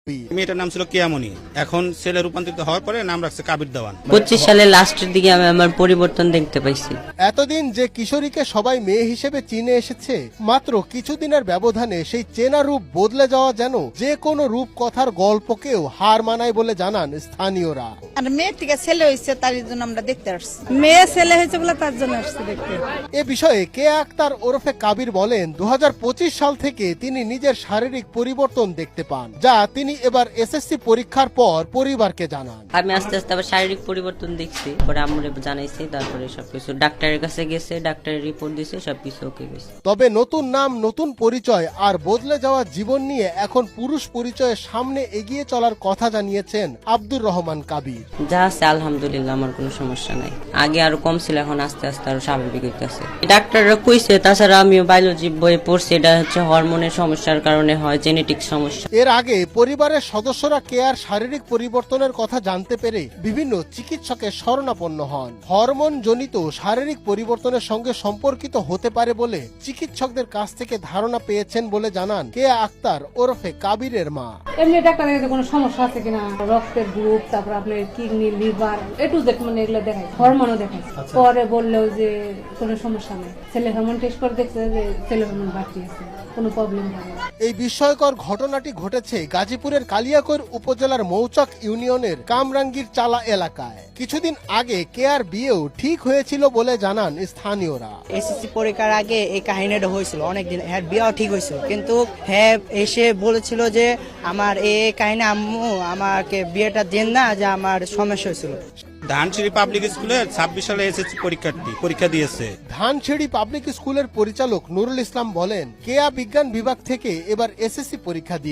কাব্বির। মেয়েটার নাম ছিল কেয়ামনি, এখন ছেলে রূপান্তরিত হওয়ার পরে নাম রাখছে কাবির দেওয়ান। 25 সালের লাস্টের দিকে আমি আমার পরিবর্তন দেখতে পাইছি। এতদিন যে কিশোরীকে সবাই মেয়ে হিসেবে চিনে এসেছে, মাত্র কিছুদিনের ব্যবধানে সেই চেনা রূপ বদলে যাওয়া যেন যে কোনো রূপকথার গল্পকেও হার মানায় বলে জানান স্থানীয়রা। আর মেয়ে থেকে ছেলে হয়েছে তার জন্য আমরা দেখতে আসছি, মেয়ে ছেলে হয়েছে বলে তার জন্য আসছি দেখতে। এ বিষয়ে কেয়া আক্তার ওরফে কাবির বলেন, 2025 সাল থেকে তিনি নিজের শারীরিক পরিবর্তন দেখতে পান, যা তিনি এবার এসএসসি পরীক্ষার পর পরিবারকে জানান। আমি আস্তে আস্তে আবার শারীরিক পরিবর্তন দেখছি, পরে আম্মুরে জানাইছি, তারপরে সবকিছু ডাক্তারের কাছে গেছে, ডাক্তারের রিপোর্ট দিছে, সবকিছু ওকে গেছে। তবে নতুন নাম, নতুন পরিচয় আর বদলে যাওয়া জীবন নিয়ে এখন পুরুষ পরিচয়ের সামনে এগিয়ে চলার কথা জানিয়েছেন আব্দুর রহমান কাবির। যা আছে আলহামদুলিল্লাহ, আমার কোনো সমস্যা নাই। আগে আরো কম ছিল, এখন আস্তে আস্তে আরো স্বাভাবিক হইতেছে। ডাক্তাররা কইছে, তাছাড়া আমিও বায়োলজি বইয়ে পড়ছি, এটা হচ্ছে হরমোনের সমস্যার কারণে হয়, জেনেটিক সমস্যা। এর আগে পরিবারের সদস্যরা কেয়ার শারীরিক পরিবর্তনের কথা জানতে পেরে বিভিন্ন চিকিৎসকের শরণাপন্ন হন। হরমোন জনিত শারীরিক পরিবর্তনের সঙ্গে সম্পর্কিত হতে পারে বলে চিকিৎসকদের কাছ থেকে ধারণা পেয়েছেন বলে জানান কেয়া আক্তার ওরফে কাবিরের মা। এমনি ডাক্তারের কাছে কোনো সমস্যা আছে কিনা, রক্তের গ্রুপ, তারপর আপনার কিডনি, লিভার, একটু মানে এগুলো দেখাই, হরমোনও দেখাই। পরে বললেও যে কোনো সমস্যা নেই, ছেলে হরমোন টেস্ট করে দেখছে যে ছেলে হরমোন বাড়তি আছে, কোনো প্রবলেম হবে না। এই বিস্ময়কর ঘটনাটি ঘটেছে গাজীপুরের কালিয়াকৈর উপজেলার মৌচাক ইউনিয়নের কামরাঙ্গীর চালা এলাকায়। কিছুদিন আগে কেয়ার বিয়েও ঠিক হয়েছিল বলে জানান স্থানীয়রা। এসএসসি পরীক্ষার আগে এই কাহিনীটা হয়েছিল, অনেকদিন হ্যাঁ বিয়েও ঠিক হয়েছিল, কিন্তু হ্যাঁ এসে বলেছিল যে আমার এই কাহিনী আম্মু আমাকে বিয়েটা দেন না, যে আমার সমস্যা হয়েছিল। ধানসিঁড়ি পাবলিক স্কুলে 26 সালে এসএসসি পরীক্ষা দিয়েছে। ধানসিঁড়ি পাবলিক স্কুলের পরিচালক নুরুল ইসলাম বলেন, কেয়া বিজ্ঞান বিভাগ থেকে এবার এসএসসি পরীক্ষা দিয়ে